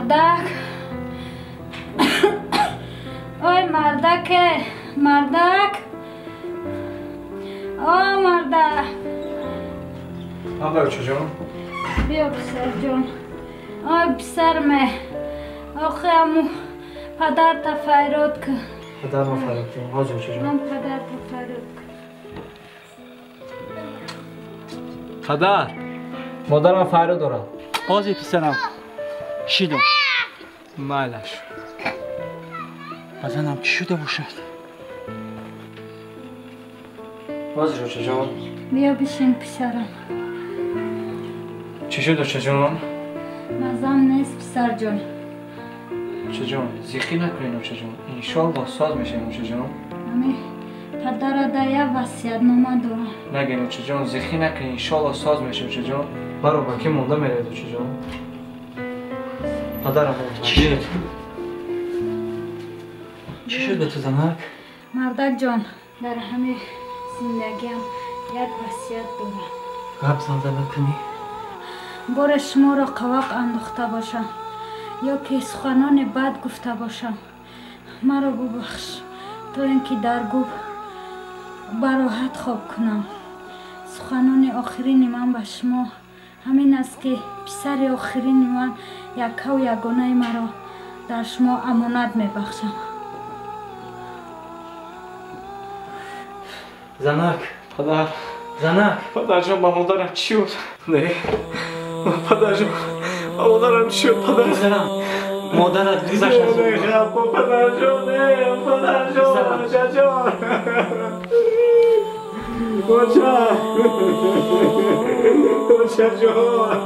مردک اوی مردک مردک آه مردک آقا چجون؟ بیا پسر جون آی پسرمه آخه امو پدر تا فریاد کن پدر ما فریاد کن حاجو چجون؟ من پدر تا فریاد کن پدر مادرم فریاد دارم قاضی پسرم شیدم مالش بزنم چی شده باشد حاجو چجون؟ بیا بشین پسرم چی شده چجون؟ مزم نیست پسر جون چجون؟ زیخی نکنین چجون؟ انشالله ساز میشیم چجون؟ امی پدر دایا وصیت نامه دارم نگین چجون؟ زیخی نکنین انشالله ساز میشیم چجون؟ برو با کی مونده میره چجون؟ پدرم چی شد؟ چی شد به تو زنک؟ مردک جان در همه زندگیم یک وصیت دارم گپ زده بکنی؟ بار شما را قوق انداخته باشم یا که سخنان بد گفته باشم مرا ببخش تا اینکه در گوب براحت خواب کنم سخنان آخرین من به شما همین است که پسر آخرین من یک و یگانه مرا در شما امانت میبخشم زنک پدر زنک پدر جان با مادرم چی شد؟ نه پدر جان با مادرم چی شد پدر؟ پسرم مادرت گذشت از اون پدر جان نه پدر جان بچه جان بچه جان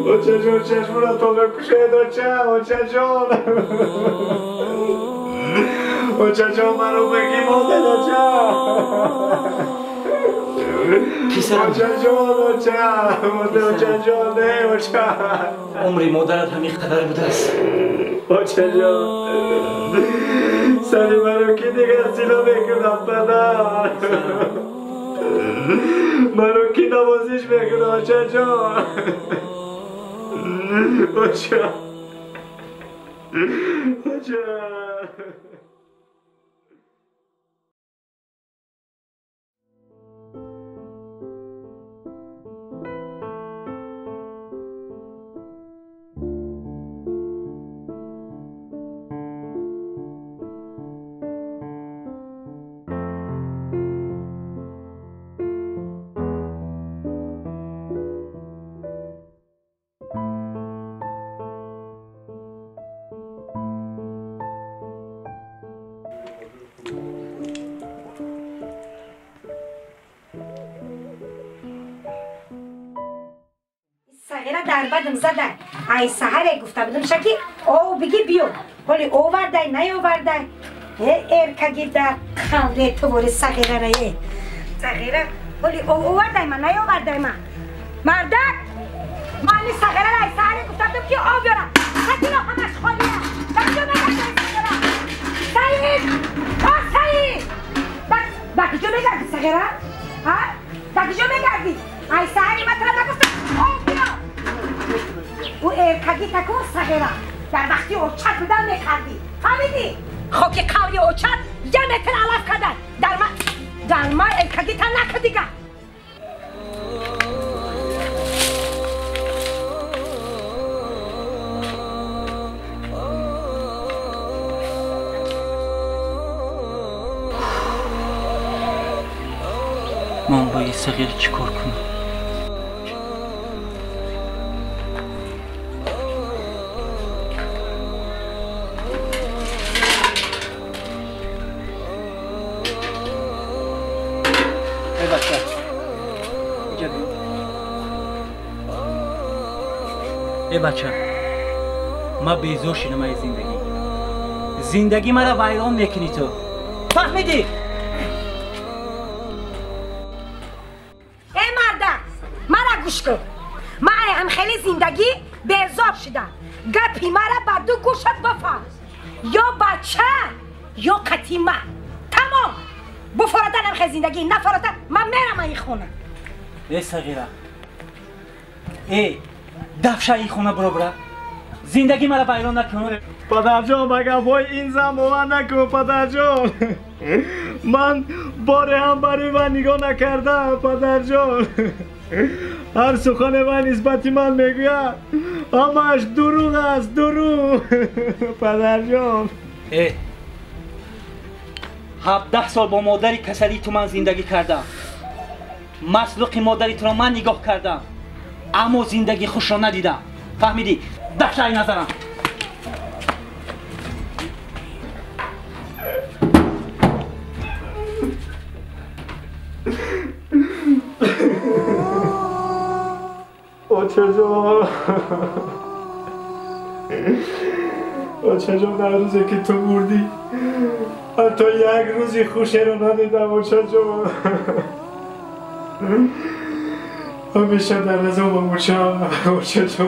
بچه جان چشم را تو بکشید بچه جان بچه جان منو بگی مادر پسرم بچه جان نه بچه عمری مادرت همین قدر بوده است بچه جان سری منو که دیگه سیلا بکنم پدر منو که نوازش بکنم بچه جان بچه صغیره در بدم زده ای سحر گفته بودم شکی او بگی بیو ولی او ورده نیاورده ارکگی در خمره تو بوری صغیره رایه صغیره ولی او ورده من نیاورده من مردک من صغیره ای سحر گفته بودم که او بیارم خطینا همش خالیه بکجا بگرده سعید سعید بکجا بگردی صغیره بکجا بگردی ای سحری مطلب نگفتم او بیا او ارکگی تکون صغیره در وقتی اوچت بودن میکردی فهمیدی؟ خب که قولی اوچت یه متر علف کردن در من ارکگی تا نکن دیگه من با یه صغیر چی کار کنم؟ ای بچه اینجا بیا ای بچه من بیزور شدم از زندگی مرا ویران میکنی تو فهمیدی؟ گوش کن من هم خیلی زندگی بیزار شدم گپی مرا بر دو گوشت بفهم یا بچه یا قتیمه تمام بفردن هم خیلی زندگی نفردن من میرم این خونه ای صغیره ای دفشه ای خونه برو برا زندگی مرا ویران نکن. پدر جان مگه وای این زمان نکن پدر جان. من باره هم برای من نگاه نکردم پدر جان. هر سخن من نسبتی من میگوید همش دروغ است دروغ. پدر جان 17 سال با مادری کسلی تو من زندگی کردم. مسلوق مادری تو را من نگاه کردم اما زندگی خوش را ندیدم. فهمیدی؟ دفشه ای نظرم. اوچه جان در روزی که تو بردی حتی یک روزی خوشی رو ندیدم اوچه جان. همیشه در نظام اوچه جان اوچه جان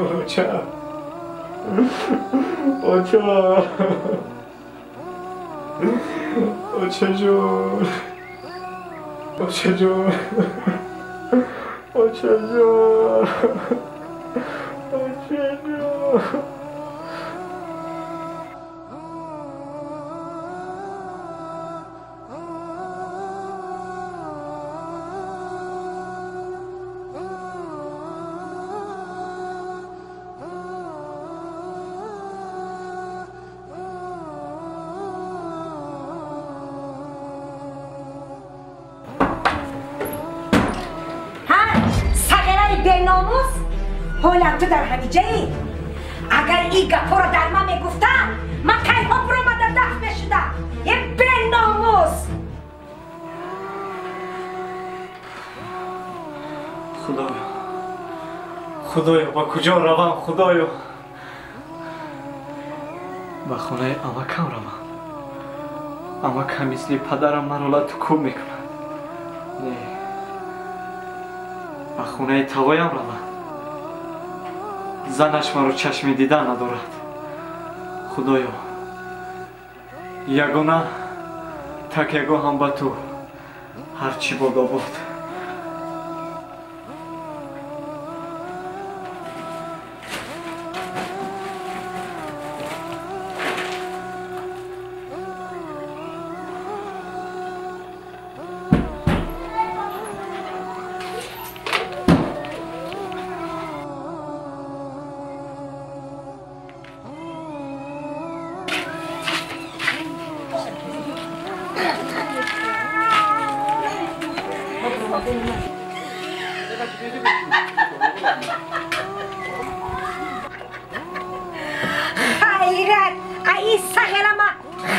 اوچه جان ناموس حالم تو در همیجه ای. اگر این گپا رو در من میگفتم من کی ها برو مدر دفت میشدم. یه به ناموس. خدایا با کجا روم خدایا. با خونه امکم روم. امکم مثل پدرم مرا لطکوب میکند. نه با خونه توایم روم. زنش مرا چشم دیدن ندارد. خدایا یگانه تکیه‌گاه هم با تو هرچی بادا بود. خیرت ای سغره ما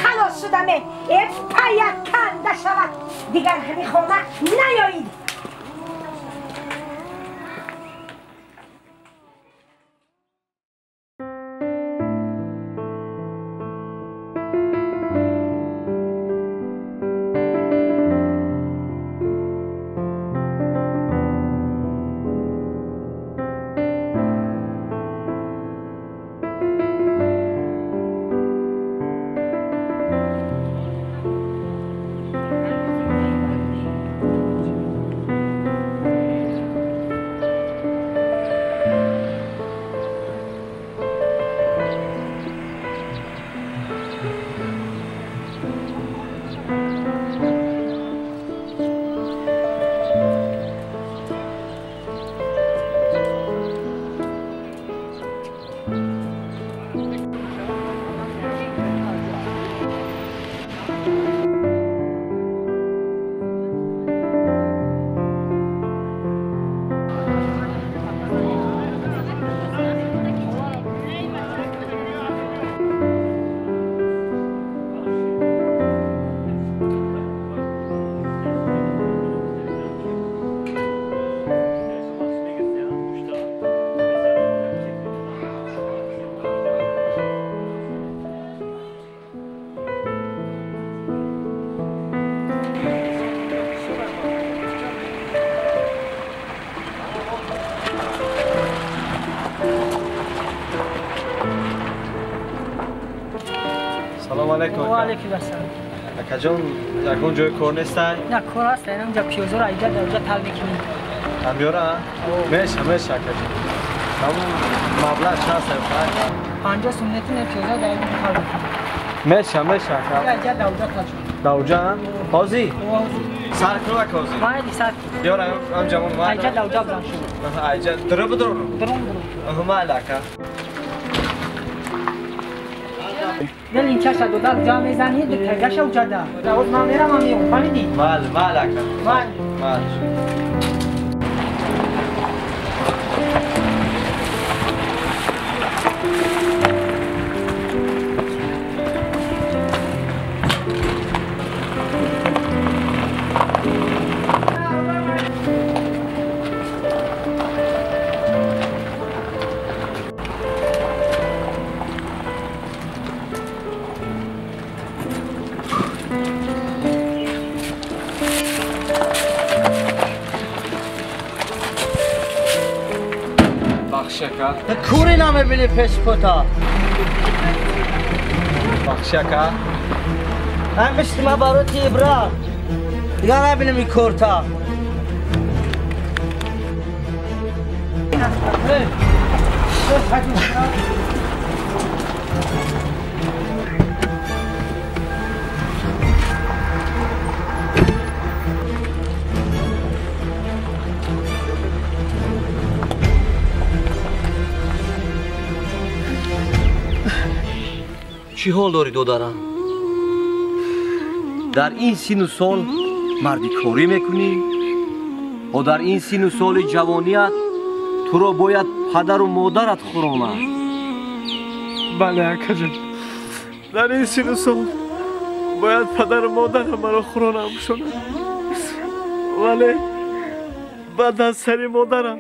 خلاص شدمه ای پایا کنده شود دیگر همین خونه نیایید. سلام علیکم. و علیکم السلام. اکا جان یکون جای کار نیسته؟ نه کار هست اینجا پیازو را اینجا در اونجا تل میکنیم. همیاره؟ میشه اکا جان. همون مبلغ چند سر 50 سنتی نفیزا در این کار میشه یا جا دوجا کچون دوجان حاضی سر کلا کوزی مایلی سر دیار هم جوان ما ایجا دوجا بران شد ایجا درو درون هم علاقه دل این چشت دو در جا میزنی دو ترگش و جاده روز ما میرم هم میگم فهمیدی؟ ما علاقه ما کوری نمیبینی پیش پتا بخشکا همیشتی ما بارو تیبرا دیگه نبینیم این کورتا چی حال داری دودارم؟ در این سین و سال مردی کاری میکنی؟ و در این سین و سال جوانیت تو را باید پدر و مادرت خورانند. بله اکا جان در این سین و سال باید پدر و مادرم مرا خورانم شدن ولی بعد از سری مادرم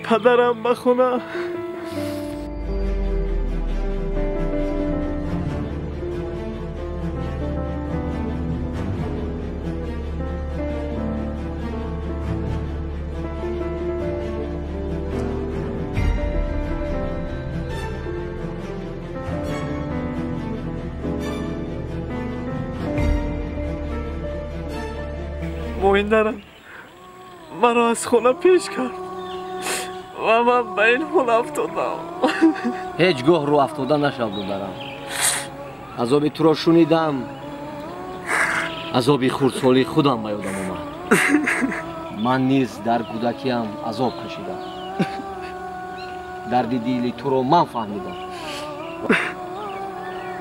پدرم بخونه مویندرم مرا از خونه پیش کرد و من به این حال افتادم هیچ گاه رو افتاده نشد دودارم عذابی تو را شنیدم عذابی خردسالی خودم به یادم آمد من نیز در کودکیم عذاب کشیدم درد دلی تو را من فهمیدم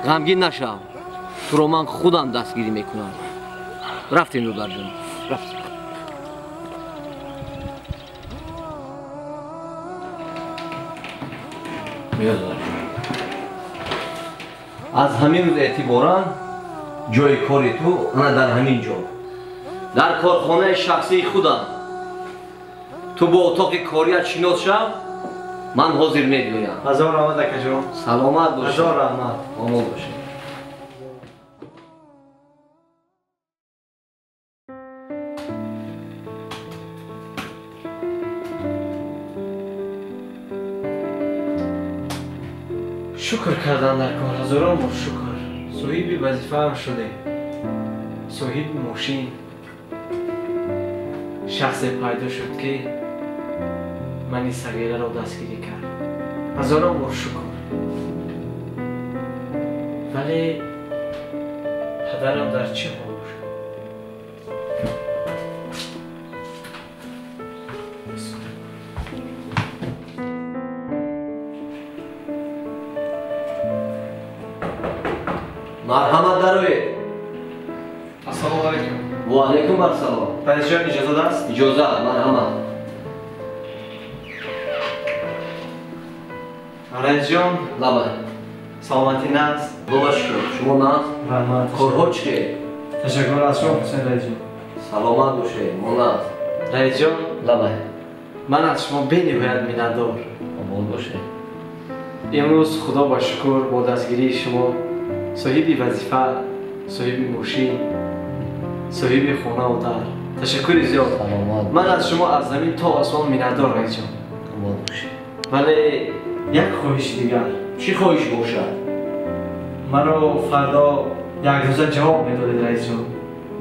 غمگین نشو تو را من خودم دستگیری میکنم رفتیم دودار جان رفتیم از همین روز اعتبارا جای کاری تو انا در همین جا در کارخانه شخصی خودم تو با اتاق کاریت شناس شو من حاضر میگویم هزار رحمت اکا جان سلامت باشه هزار رحمت آمان باشه شکر کردن در کار هزاران بار شکر صاحب وظیفه هم شده صاحب ماشین شخص پیدا شد که من این صغیره را دستگیری کرد هزاران بار شکر ولی پدرم در چه حال شد مرحمت دروید السلام علیکم و علیکم السلام رئیس جان اجازه دست اجازه مرحمت رئیس جان لبه سلامتی نست باش شما نه رحمت کارها چیه تشکر از شما حسین رئیس جان سلامت باشه ما نه رئیس جان لبه من از شما بنیباید میندار امان باشه امروز خدا با شکر با دستگیری شما صاحب وظیفه صاحب ماشین صاحب خانه و در تشکر زیاد سلامت من از شما از زمین تا آسمان میندار رئیس جان امان باشه ولی یک خواهش دیگر چی خواهش باشد مرا فردا یک روزه جواب میدادید رئیس جان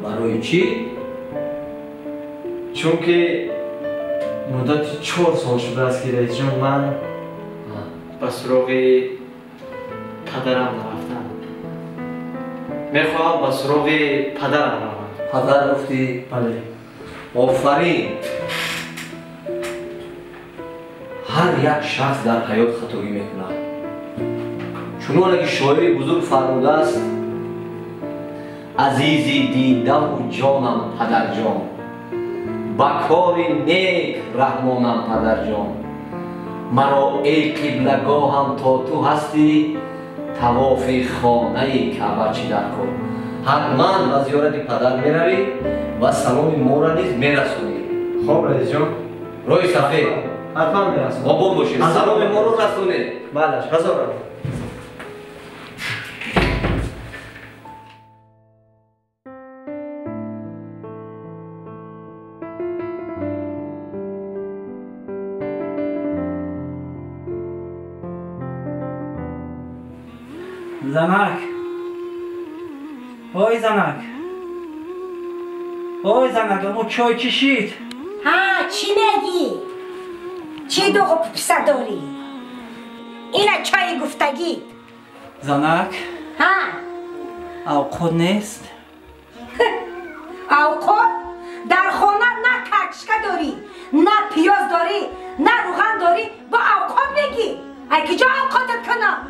برای چی چون که مدت 4 سال شده است که رئیس جان من به سراغ پدرم نرفتم. میخواهم به سراغ پدرم روم. پدر گفتی؟ بله. آفرین. هر یک شخص در حیات خطایی میکند. چون که شاعر بزرگ فرموده است عزیزی دیدم جانم پدر جان، با کار نیک رحمانم پدر جان، مرا ای قبلگاهم تا تو هستی، طواف خانه کعبه چی در کن. حتما به زیارت پدر میروی و سلام ما را نیز میرسونی. خب رئیس جان. روی صفحه حتما میرسونم. با بود باشید. سلام ما رو رسونی. بله، هزار رحمت. زنک اوی زنک اوی زنک امو چای کشید. ها چی میگی؟ چی دو پسر داری؟ اینه چای گفتگی. زنک ها اوقات نیست؟ اوقات؟ در خانه نه کچکه داری، نه پیاز داری، نه روغن داری، با اوقات میگی؟ ای کجا اوقاتت کنم؟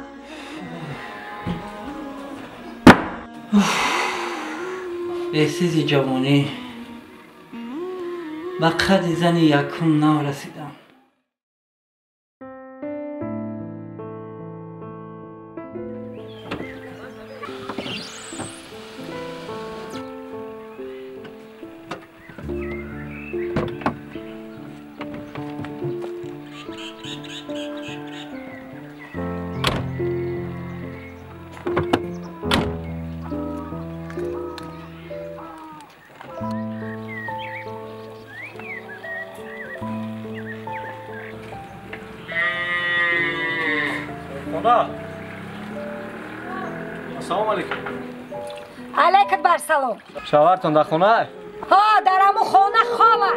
احساس جوانی به قد زن یکم نرسیدم. السلام علیکم. علیکم بر سلام. شوهرتون در خونه؟ ها در امو خانه خوابه.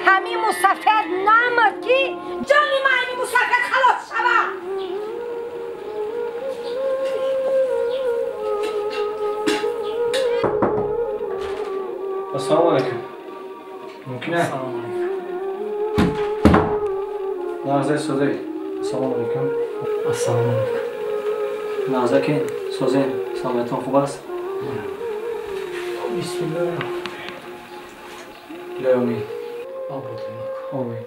همین مسافر نامد که جانی ما همین مسافر خلاص شوه. السلام علیکم. ممکنه؟ سلام علیکم. نازه سوزه. السلام علیکم. السلام علیکم. نازکین سوزین سلامتون خوب است؟ بسم الله. لیومی آباد آمین.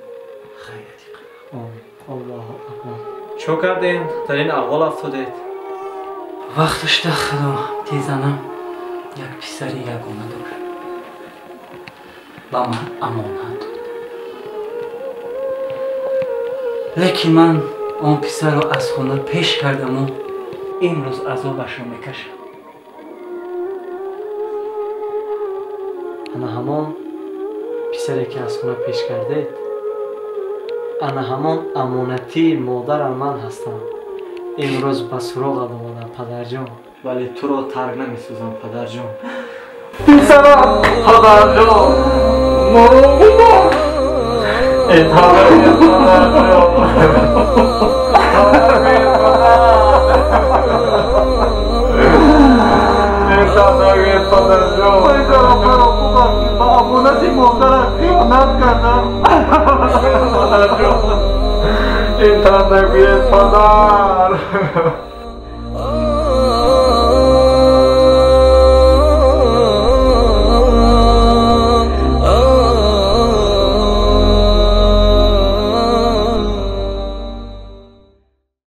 خیرتی آمین. الله اکبر. چو کردین؟ در این احوال افتادید؟ وقتش دخلم دیزنم یک پسری یگانه داشت با من امانت داد، لیکن من آن پسر رو از خانه پیش کردم و امروز عذابش رو میکشم. انا همان پسری که از خونه پیش کردید، انا همان امانتی مادر من هستم. امروز به سراغ آمدم پدر جان، ولی تو رو ترک نمیسوزم پدر جان. پسرم پدر جان مرو ببر. این